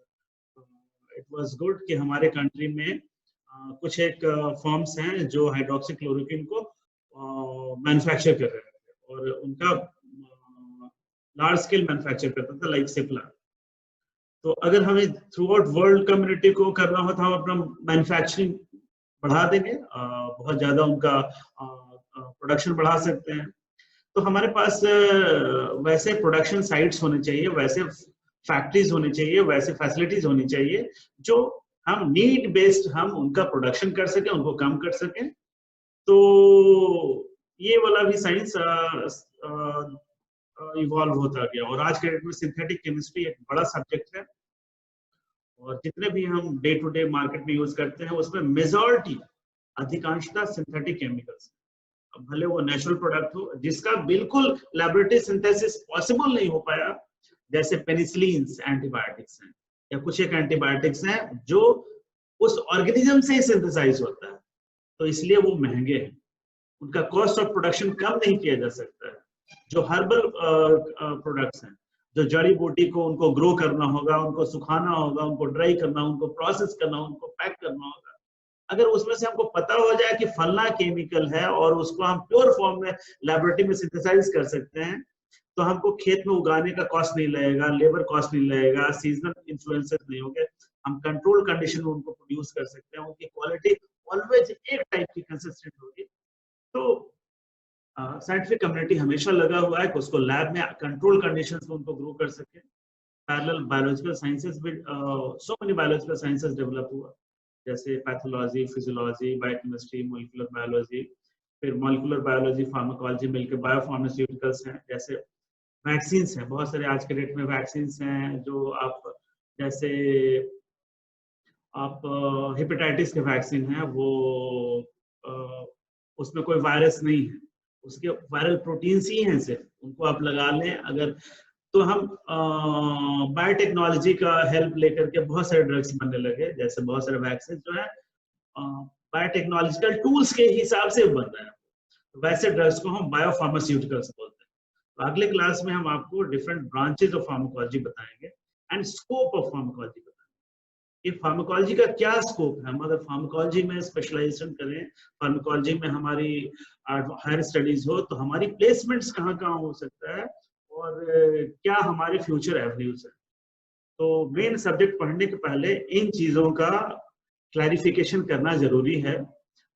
इट वाज गुड कि हमारे कंट्री में कुछ एक फर्म्स हैं जो हाइड्रोक्सीक्लोरोक्विन को मैन्युफैक्चर कर रहे हैं और उनका लार्ज स्केल मैन्युफैक्चर करता था, लाइक सिप्ला। तो अगर हमें थ्रू आउट वर्ल्ड कम्युनिटी को करना हो तो हम अपना मैन्युफैक्चरिंग बढ़ा देंगे, बहुत ज्यादा उनका प्रोडक्शन बढ़ा सकते हैं। तो हमारे पास वैसे प्रोडक्शन साइट्स होने चाहिए, वैसे फैक्ट्रीज होनी चाहिए, वैसे फैसिलिटीज होनी चाहिए जो हम नीड बेस्ड हम उनका प्रोडक्शन कर सकें, उनको कम कर सकें। तो ये वाला भी साइंस इवॉल्व होता गया और आज के डेट में सिंथेटिक केमिस्ट्री एक बड़ा सब्जेक्ट है और जितने भी हम डे टू डे मार्केट में यूज करते हैं उसमें मेजॉरिटी, अधिकांशता सिंथेटिक केमिकल्स, भले वो नेचुरल प्रोडक्ट हो जिसका बिल्कुल लैबोरेटरी सिंथेसिस पॉसिबल नहीं हो पाया, जैसे पेनिसिलिन्स एंटीबायोटिक्स हैं या कुछ एक एंटीबायोटिक्स हैं जो उस ऑर्गेनिज्म से ही सिंथेसाइज होता है, तो इसलिए वो महंगे हैं, उनका कॉस्ट ऑफ प्रोडक्शन कम नहीं किया जा सकता है। जो हर्बल प्रोडक्ट्स हैं, जो जड़ी बूटी को उनको ग्रो करना होगा, उनको सुखाना होगा, उनको ड्राई करना, उनको प्रोसेस करना, उनको पैक करना होगा, अगर उसमें से हमको पता हो जाए कि फलना केमिकल है और उसको हम प्योर फॉर्म में लैबोरेटरी में सिंथेसाइज कर सकते हैं, तो हमको खेत में उगाने का कॉस्ट नहीं लगेगा, लेबर कॉस्ट नहीं लगेगा, सीजनल इन्फ्लुएंसेस नहीं होंगे, हम कंट्रोल कंडीशन में उनको प्रोड्यूस कर सकते हैं, उनकी क्वालिटी ऑलवेज एक टाइप की कंसिस्टेंट होगी। तो साइंटिफिक कम्युनिटी हमेशा लगा हुआ है कि उसको लैब में कंट्रोल कंडीशंस में उनको ग्रो कर सके। पैरेलल बायोलॉजिकल साइंसेस भी, so many biological sciences develop हुआ, जैसे pathology, physiology, biochemistry, molecular biology, फिर मॉलिक्यूलर बायोलॉजी, फार्माकोलॉजी मिलकर बायोफार्मास्यूटिकल्स हैं, जैसे वैक्सीन्स हैं, बहुत सारे आज के डेट में वैक्सीन्स हैं जो आप, जैसे आप हेपेटाइटिस के वैक्सीन है, वो उसमें कोई वायरस नहीं है, उसके वायरल प्रोटीन्स ही हैं सिर्फ, उनको आप लगा लें अगर, तो हम बायोटेक्नोलॉजी का हेल्प लेकर के बहुत सारे ड्रग्स बनने लगे, जैसे बहुत सारे वैक्सीन जो है बायोटेक्नोलॉजिकल टूल्स के हिसाब से बन रहे हैं, तो वैसे ड्रग्स को हम बायोफार्मास्यूटिकल्स बोलते हैं। तो अगले क्लास में हम आपको डिफरेंट ब्रांचेज ऑफ फार्माकोलॉजी बताएंगे एंड स्कोप ऑफ फार्माकोलॉजी बताएंगे कि फार्माकोलॉजी का क्या स्कोप है, हम अगर फार्माकोलॉजी में स्पेशलाइजेशन करें, फार्माकोलॉजी में हमारी हायर स्टडीज हो, तो हमारी प्लेसमेंट्स कहाँ कहाँ हो सकता है और क्या हमारे फ्यूचर एवेन्यूज है। तो मेन सब्जेक्ट पढ़ने के पहले इन चीजों का क्लैरिफिकेशन करना जरूरी है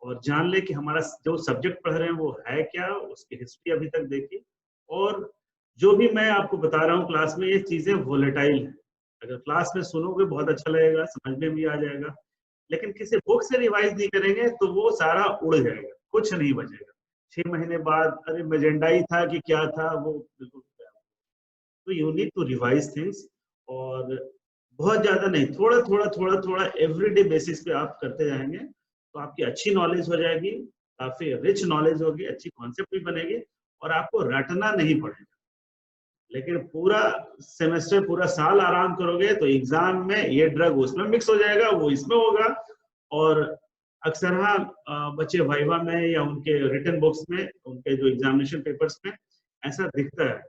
और जान ले कि हमारा जो सब्जेक्ट पढ़ रहे हैं वो है क्या, उसकी हिस्ट्री अभी तक देखिए, और जो भी मैं आपको बता रहा हूँ क्लास में, ये चीजें वोलेटाइल हैं। अगर क्लास में सुनोगे बहुत अच्छा लगेगा, समझ में भी आ जाएगा, लेकिन किसी बुक से रिवाइज नहीं करेंगे तो वो सारा उड़ जाएगा, कुछ नहीं बचेगा। 6 महीने बाद अरे मेजेंडा ही था कि क्या था, वो बिल्कुल। तो you need to revise things, और बहुत ज्यादा नहीं, थोड़ा थोड़ा थोड़ा थोड़ा एवरीडे बेसिस पे आप करते जाएंगे तो आपकी अच्छी नॉलेज हो जाएगी, काफी रिच नॉलेज होगी, अच्छी कॉन्सेप्ट भी बनेगी, और आपको रटना नहीं पड़ेगा। लेकिन पूरा सेमेस्टर, पूरा साल आराम करोगे तो एग्जाम में ये ड्रग उसमें मिक्स हो जाएगा, वो इसमें होगा। और अक्सर हाँ बच्चे वाइवा में या उनके रिटन बुक्स में, उनके जो एग्जामिनेशन पेपर्स में ऐसा दिखता है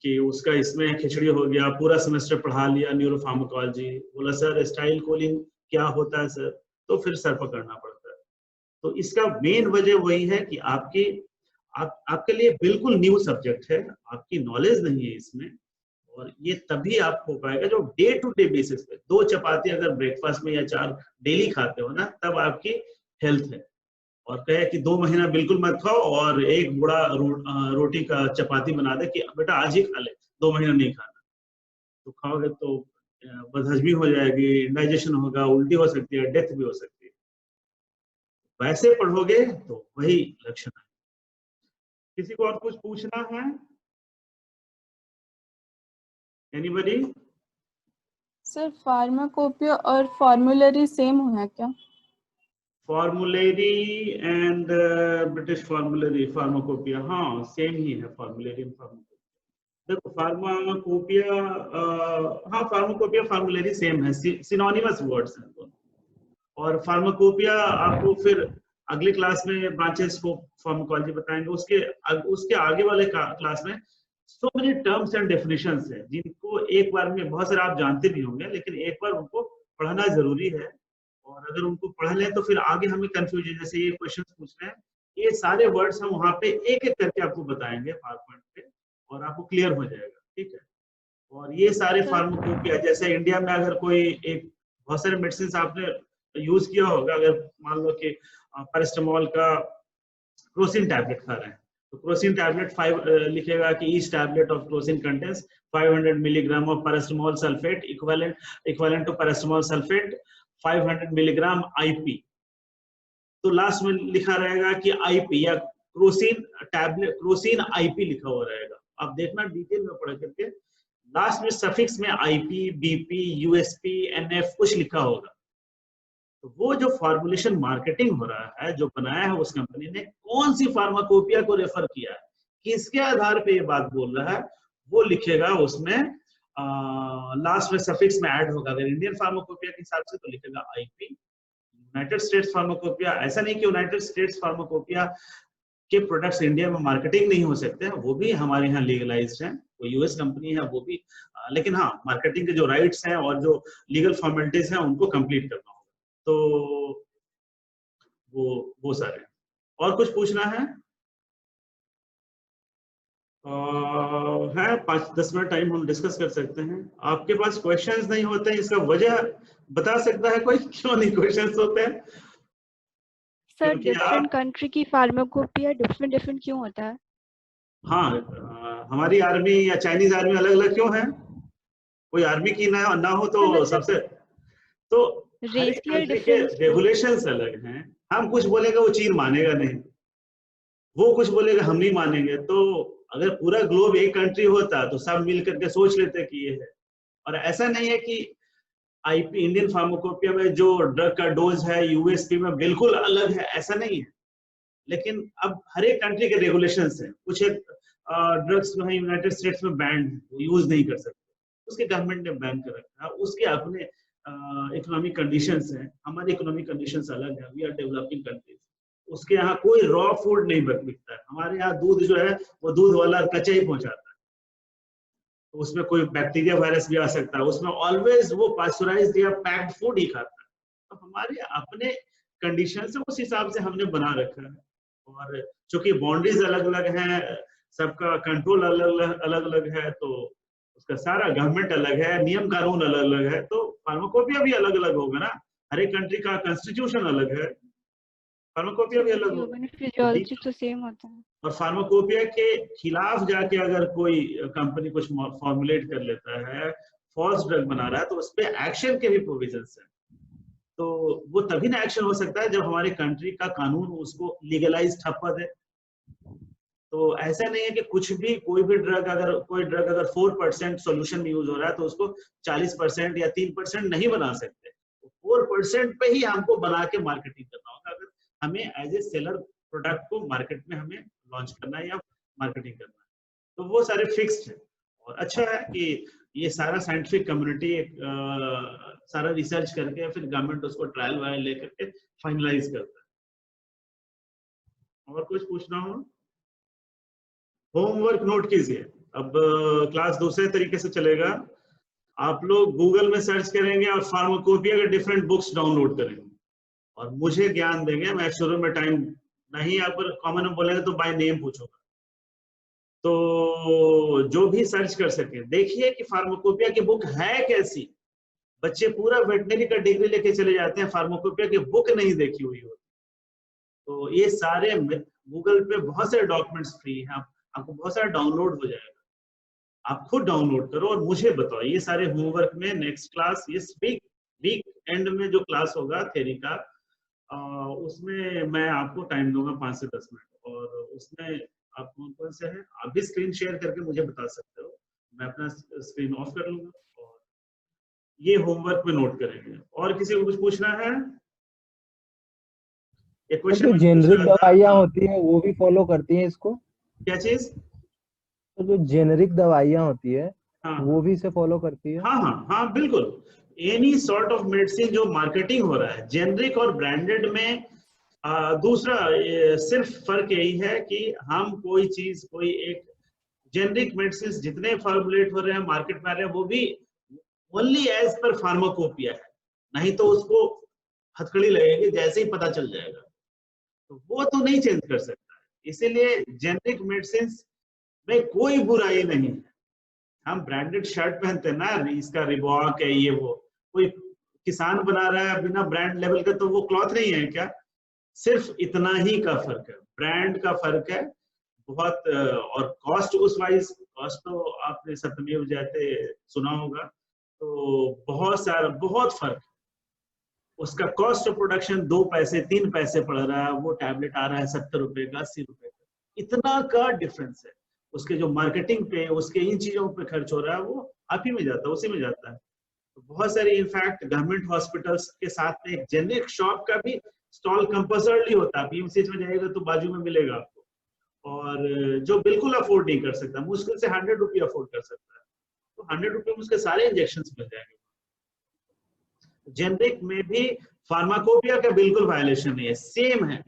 कि उसका इसमें खिचड़ी हो गया, पूरा सेमेस्टर पढ़ा लिया न्यूरोफार्माकोलॉजी, बोला सर स्टाइल कोलिंग क्या होता है सर, तो फिर सर पकड़ना पड़ता है। तो इसका मेन वजह वही है कि आपके लिए बिल्कुल न्यू सब्जेक्ट है, आपकी नॉलेज नहीं है इसमें, और ये तभी आप हो पाएगा जो डे टू डे बेसिस पे 2 चपाती अगर ब्रेकफास्ट में या 4 डेली खाते हो ना, तब आपकी हेल्थ है। और कहे कि 2 महीना बिल्कुल मत खाओ और एक बूढ़ा रोटी का चपाती बना दे कि बेटा आज ही खा ले, 2 महीना नहीं खाना, तो खाओगे तो बदहजमी हो जाएगी, इंडाइजेशन होगा, उल्टी हो सकती है, डेथ भी हो सकती है। वैसे पढ़ोगे तो वही लक्षण है। किसी को और कुछ पूछना है? एनीबॉडी? सर फार्माकोपिया और फॉर्मुलरी सेम है क्या? Formulary and British formulary, pharmacopoeia, हाँ सेम ही है, फॉर्मुलरी एंड फार्माकोपिया। देखो फार्माकोपिया, हाँ फार्माकोपिया फॉर्मुलरी सेम है, सिनोनिमस वर्ड्स हैं दोनों। और फार्माकोपिया आपको फिर अगली क्लास में ब्रांचेस को फार्माकोलॉजी बताएंगे, उसके आगे वाले क्लास में so many terms and definitions है जिनको एक बार में, बहुत सारे आप जानते भी होंगे, लेकिन एक बार उनको पढ़ना जरूरी है। और अगर उनको पढ़ लें तो फिर आगे हमें कंफ्यूजन, जैसे ये क्वेश्चन पूछ रहे हैं, ये सारे वर्ड्स हम वहां पे एक एक करके आपको बताएंगे पावरपॉइंट पे, और आपको क्लियर हो जाएगा, ठीक है। और ये सारे फार्माकोपिया, जैसे इंडिया में अगर कोई एक, बहुत सारे मेडिसिन आपने यूज किया होगा, अगर मान लो कि पैरास्टामोल का क्रोसिन टैबलेट खा रहे हैं, तो क्रोसिन टैबलेट 5 लिखेगा कि each tablet of Crocin contains 500 milligram of paracetamol sulphate equivalent to paracetamol sulphate 500 milligram IP. तो लास्ट में लिखा रहेगा कि आईपी या क्रोसिन टैबलेट, क्रोसिन आईपी लिखा हुआ रहेगा। आप देखना डिटेल में पढ़ करके, लास्ट में सफिक्स में आईपी, बीपी, यूएसपी, एनएफ कुछ लिखा होगा। तो वो जो फॉर्मुलेशन मार्केटिंग हो रहा है, जो बनाया है उस कंपनी ने, कौन सी फार्माकोपिया को रेफर किया है, किसके आधार पे ये बात बोल रहा है, वो लिखेगा उसमें, लास्ट में सफिक्स में ऐड होगा। अगर इंडियन फार्माकोपिया के हिसाब से तो लिखेगा आईपी। यूनाइटेड स्टेट्स फार्माकोपिया, ऐसा नहीं कि यूनाइटेड स्टेट्स फार्माकोपिया के प्रोडक्ट्स इंडिया में मार्केटिंग नहीं हो सकते हैं, वो भी हमारे यहाँ लीगलाइज्ड हैं, वो यूएस कंपनी है वो भी, लेकिन हाँ मार्केटिंग के जो राइट्स हैं और जो लीगल फॉर्मेलिटीज हैं उनको कंप्लीट करना होगा। तो वो सारे। और कुछ पूछना है? 5-10 मिनट टाइम हम डिस्कस कर सकते हैं। आपके पास क्वेश्चंस नहीं होते हैं, इसका वजह बता सकता है कोई, क्यों नहीं क्वेश्चंस होते हैं? सर डिफरेंट कंट्री की फार्माकोपिया डिफरेंट क्यों होता है? हाँ, हमारी आर्मी या चाइनीज आर्मी अलग अलग क्यों है? कोई आर्मी की ना हो तो सबसे, तो रेगुलेशंस अलग हैं। हम कुछ बोलेंगे वो चीन मानेगा नहीं, वो कुछ बोलेगा हम नहीं मानेंगे। तो अगर पूरा ग्लोब एक कंट्री होता तो सब मिल करके सोच लेते कि ये है। और ऐसा नहीं है कि आईपी, इंडियन फार्माकोपिया में जो ड्रग का डोज है यूएसपी में बिल्कुल अलग है, ऐसा नहीं है। लेकिन अब हर एक कंट्री के रेगुलेशंस हैं। कुछ एक ड्रग्स जो है यूनाइटेड स्टेट्स में बैंड, यूज नहीं कर सकते, उसके गवर्नमेंट ने बैन कर रखा है, उसके अपने इकोनॉमिक कंडीशंस हैं। हमारी इकोनॉमिक कंडीशंस अलग है, वी आर डेवलपिंग कंट्रीज। उसके यहाँ कोई रॉ फूड नहीं बिकता है। हमारे यहाँ दूध जो है वो दूध वाला कच्चा ही पहुंचाता है, तो उसमें कोई बैक्टीरिया वायरस भी आ सकता है, उसमें ऑलवेज वो पास्चराइज्ड या पैक्ड फूड ही खाता है। तो हमारे अपने कंडीशन से उस हिसाब से हमने बना रखा है। और चूंकि बाउंड्रीज अलग अलग हैं, सबका कंट्रोल अलग अलग है, तो उसका सारा गवर्नमेंट अलग है, नियम कानून अलग अलग है, तो फार्माकोपिया भी अलग अलग होगा ना। हर एक कंट्री का कॉन्स्टिट्यूशन अलग है, फार्माकोपिया भी अलग होगा, फिजियोलॉजी तो सेम होता है। और फार्माकोपिया के खिलाफ जाके अगर कोई कंपनी कुछ फॉर्मुलेट कर लेता है, फॉल्स ड्रग बना रहा है, तो उस पर एक्शन के भी प्रोविजंस हैं। तो वो तभी ना एक्शन हो सकता है जब हमारे कंट्री का कानून उसको लीगलाइज ठप्पा दे। तो ऐसा नहीं है कि कुछ भी कोई ड्रग अगर 4% सोल्यूशन में यूज हो रहा है तो उसको 40% या 3% नहीं बना सकते। 4% पे ही हमको बना के मार्केटिंग करना होगा अगर हमें एज ए सेलर प्रोडक्ट को मार्केट में हमें लॉन्च करना है या मार्केटिंग करना है। तो वो सारे फिक्स्ड है और अच्छा है कि ये सारा साइंटिफिक कम्युनिटी सारा रिसर्च करके फिर गवर्नमेंट उसको ट्रायल वायल लेकर के फाइनलाइज करता है। और कुछ पूछना हो? होमवर्क नोट कीजिए। अब क्लास दूसरे तरीके से चलेगा। आप लोग गूगल में सर्च करेंगे और फार्माकोपिया के डिफरेंट बुक्स डाउनलोड करेंगे और मुझे ज्ञान देंगे। मैं शुरू में टाइम नहीं अगर कॉमन में बोलेंगे तो बाय नेम पूछूंगा। तो जो भी सर्च कर सके देखिए कि फार्माकोपिया की बुक है कैसी। बच्चे पूरा वेटनरी का डिग्री लेके चले जाते हैं, फार्माकोपिया की बुक नहीं देखी हुई होती। तो ये सारे गूगल पे बहुत सारे डॉक्यूमेंट्स फ्री हैं, आपको बहुत सारा डाउनलोड हो जाएगा। आप खुद डाउनलोड करो और मुझे बताओ। ये सारे होमवर्क में नेक्स्ट क्लास इस वीक एंड में जो क्लास होगा थ्योरी का उसमें मैं आपको टाइम दूंगा 5 से 10 मिनट और उसमें आप कौन से हैं आप भी स्क्रीन शेयर करके मुझे बता सकते हो। मैं अपना स्क्रीन ऑफ कर लूंगा और ये होमवर्क में नोट करेंगे। और किसी को कुछ पूछना है? एक क्वेश्चन जेनेरिक दवाइयाँ होती है वो भी फॉलो करती हैं इसको? क्या चीज? तो जो जेनेरिक दवाइयाँ होती है हाँ वो भी इसे फॉलो करती है? हाँ बिल्कुल। एनी सॉर्ट ऑफ मेडिसिन जो मार्केटिंग हो रहा है जेनरिक और ब्रांडेड में दूसरा सिर्फ फर्क यही है कि हम कोई चीज कोई एक जेनरिक मेडिसिन जितने फॉर्मुलेट हो रहे हैं मार्केट में आ रहे हैं वो भी ओनली एज पर फार्माकोपिया है, नहीं तो उसको हथकड़ी लगेगी जैसे ही पता चल जाएगा। तो वो तो नहीं चेंज कर सकता है। इसीलिए जेनरिक मेडिसिन में कोई बुराई नहीं है। हम ब्रांडेड शर्ट पहनते हैं ना, इसका रिबॉक है ये वो, कोई किसान बना रहा है बिना ब्रांड लेवल का तो वो क्लॉथ नहीं है क्या? सिर्फ इतना ही का फर्क है, ब्रांड का फर्क है बहुत। और कॉस्ट उस वाइज कॉस्ट तो आपने सत्यमेव जयते सुना होगा, तो बहुत फर्क। उसका कॉस्ट ऑफ प्रोडक्शन 2 पैसे 3 पैसे पड़ रहा है, वो टैबलेट आ रहा है 70 रुपए का 80 रुपए का, इतना का डिफरेंस है। उसके जो मार्केटिंग पे उसके इन चीजों पे खर्च हो रहा है वो आप ही में जाता है, उसी में जाता है। तो बहुत सारी इनफैक्ट गवर्नमेंट हॉस्पिटल्स के साथ में एक जेनरिक शॉप का भी स्टॉल कंपल्सरी होता है। पीएमसीएच में जाएगा तो बाजू में मिलेगा आपको। और जो बिल्कुल अफोर्ड नहीं कर सकता, मुश्किल से 100 रुपये अफोर्ड कर सकता है, तो 100 रुपये में उसके सारे इंजेक्शन मिल जाएंगे। जेनरिक में भी फार्माकोपिया का बिल्कुल वायलेशन नहीं है, सेम है।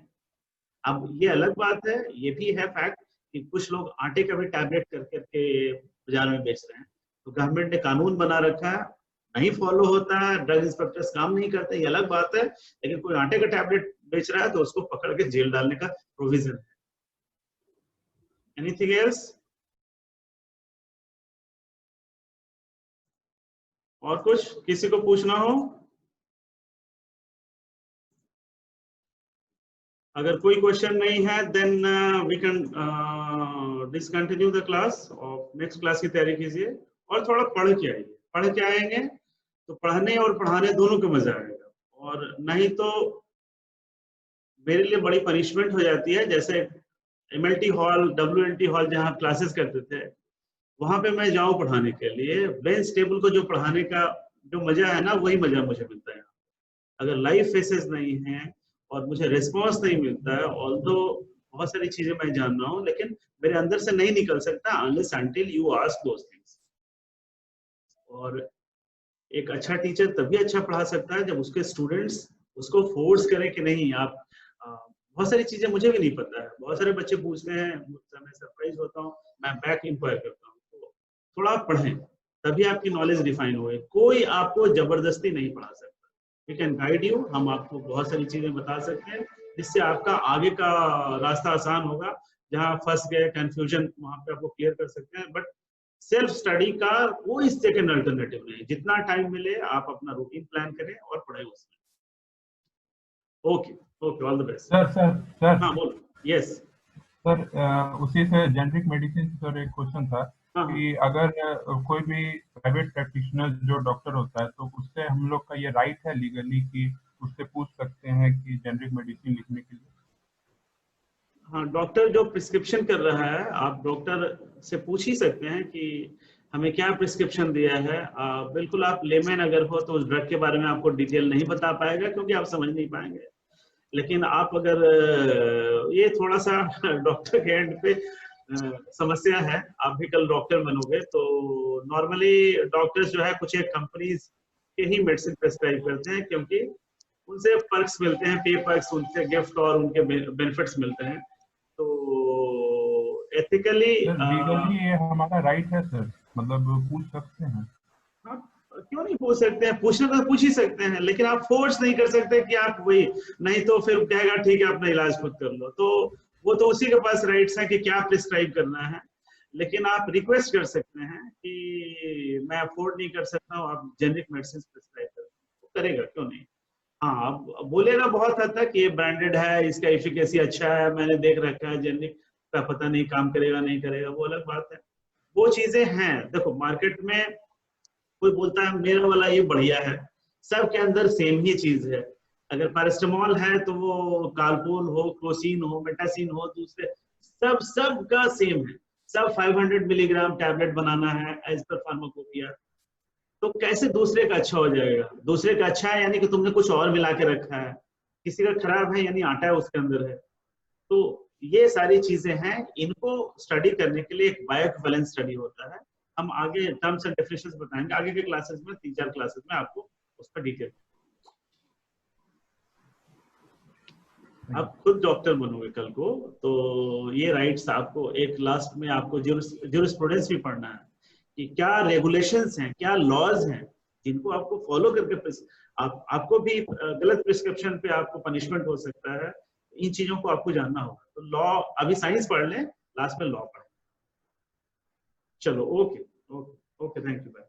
अब ये अलग बात है, ये भी है फैक्ट कि कुछ लोग आटे का भी टैबलेट करके बाजार में बेच रहे हैं। तो गवर्नमेंट ने कानून बना रखा है, नहीं फॉलो होता है, ड्रग इंस्पेक्टर्स काम नहीं करते, ये अलग बात है। लेकिन कोई आटे का टैबलेट बेच रहा है तो उसको पकड़ के जेल डालने का प्रोविजन है। Anything else? और कुछ किसी को पूछना हो? अगर कोई क्वेश्चन नहीं है then we can discontinue the class और नेक्स्ट क्लास की तैयारी कीजिए और थोड़ा पढ़ के आइए। पढ़ के आएंगे तो पढ़ने और पढ़ाने दोनों का मजा आएगा। और नहीं तो मेरे लिए बड़ी पनिशमेंट हो जाती है, जैसे एमएलटी हॉल WLT हॉल जहाँ क्लासेस करते थे वहां पे मैं जाऊं पढ़ाने के लिए, बेंच टेबल को जो पढ़ाने का जो मजा है ना वही मजा मुझे मिलता है। अगर लाइव फेसेस नहीं है और मुझे रिस्पॉन्स नहीं मिलता है, ऑल्दो बहुत सारी चीजें मैं जान रहा हूँ लेकिन मेरे अंदर से नहीं निकल सकता unless until you ask those things. और एक अच्छा टीचर तभी अच्छा पढ़ा सकता है जब उसके स्टूडेंट्स उसको फोर्स करें कि नहीं आप बहुत सारी चीजें मुझे भी नहीं पता है, बहुत सारे बच्चे पूछते हैं मुझसे, मैं सरप्राइज होता हूँ, मैं बैक इंक्वायर करता हूँ। तो थोड़ा पढ़ें तभी आपकी नॉलेज डिफाइन होगी। कोई आपको जबरदस्ती नहीं पढ़ा सकता। वी कैन गाइड यू, हम आपको बहुत सारी चीजें बता सकते हैं जिससे आपका आगे का रास्ता आसान होगा। जहाँ फंस गए कंफ्यूजन वहां पे आपको क्लियर कर सकते हैं। बट सेल्फ स्टडी का कोई सेकंड अल्टरनेटिव नहीं। जितना टाइम मिले आप अपना रूटीन प्लान करें और पढ़ें उसमें। Okay okay, all the best. Sir हाँ बोलो। यस सर, उसी से जेनरिक मेडिसिन से सर एक क्वेश्चन था कि अगर कोई भी प्राइवेट प्रैक्टिशनर जो डॉक्टर होता है तो उससे हम लोग का ये राइट है लीगली कि उससे पूछ सकते हैं कि जेनरिक मेडिसिन लिखने के लिए? हाँ, डॉक्टर जो प्रिस्क्रिप्शन कर रहा है, आप डॉक्टर से पूछ ही सकते हैं कि हमें क्या प्रिस्क्रिप्शन दिया है। बिल्कुल, आप लेमैन अगर हो तो उस ड्रग के बारे में आपको डिटेल नहीं बता पाएगा क्योंकि आप समझ नहीं पाएंगे। लेकिन आप अगर ये थोड़ा सा डॉक्टर के एंड पे समस्या है, आप भी कल डॉक्टर बनोगे तो नॉर्मली डॉक्टर्स जो है कुछ एक कंपनीज के ही मेडिसिन प्रेस्क्राइब करते हैं क्योंकि उनसे पर्क्स मिलते हैं, पे पर्क्स, उनसे गिफ्ट और उनके बेनिफिट्स मिलते हैं। तो एथिकली लीगली ये हमारा राइट है सर, मतलब पूछ सकते हैं। हाँ, क्यों नहीं पूछ सकते हैं? पूछना तो पूछ ही सकते हैं, लेकिन आप फोर्स नहीं कर सकते कि आप वही, नहीं तो फिर कहेगा ठीक है अपना इलाज खुद कर लो। तो वो तो उसी के पास राइट्स है कि क्या प्रिस्क्राइब करना है। लेकिन आप रिक्वेस्ट कर सकते हैं कि मैं अफोर्ड नहीं कर सकता हूँ, आप जेनरिक मेडिसिन प्रिस्क्राइब करें, वो करेगा, क्यों नहीं। हाँ, अब बोलेगा बहुत हद तक ये ब्रांडेड है, इसका एफिकेसी अच्छा है, मैंने देख रखा है, जेनरिक का पता नहीं काम करेगा नहीं करेगा, वो अलग बात है। वो चीजें हैं। देखो, मार्केट में कोई बोलता है मेरा वाला ये बढ़िया है, सबके अंदर सेम ही चीज है। अगर पैरास्टामोल है तो वो कालपोल हो, क्रोसिन हो, मेटासिन हो, दूसरे सब का सेम है। सब 500 मिलीग्राम टैबलेट बनाना है एज पर फार्माकोपिया। तो कैसे दूसरे का अच्छा हो जाएगा? दूसरे का अच्छा है यानी कि तुमने कुछ और मिला के रखा है, किसी का खराब है यानी आटा उसके अंदर है। तो ये सारी चीजें हैं, इनको स्टडी करने के लिए एक बायोइक्विवेलेंस स्टडी होता है। हम आगे टर्म्स एंड डेफिनेशंस बताएंगे आगे के क्लासेस में, 3-4 क्लासेस में आपको उस पर डिटेल। आप खुद डॉक्टर बनोगे कल को, तो ये राइट्स आपको, एक लास्ट में आपको ज्यूरिस्प्रूडेंस भी पढ़ना है कि क्या रेगुलेशंस हैं, क्या लॉज हैं जिनको आपको फॉलो करके आपको भी गलत प्रिस्क्रिप्शन पे आपको पनिशमेंट हो सकता है। इन चीजों को आपको जानना होगा। तो लॉ, अभी साइंस पढ़ लें, लास्ट में लॉ पढ़ें। चलो, ओके, थैंक यू, बाय।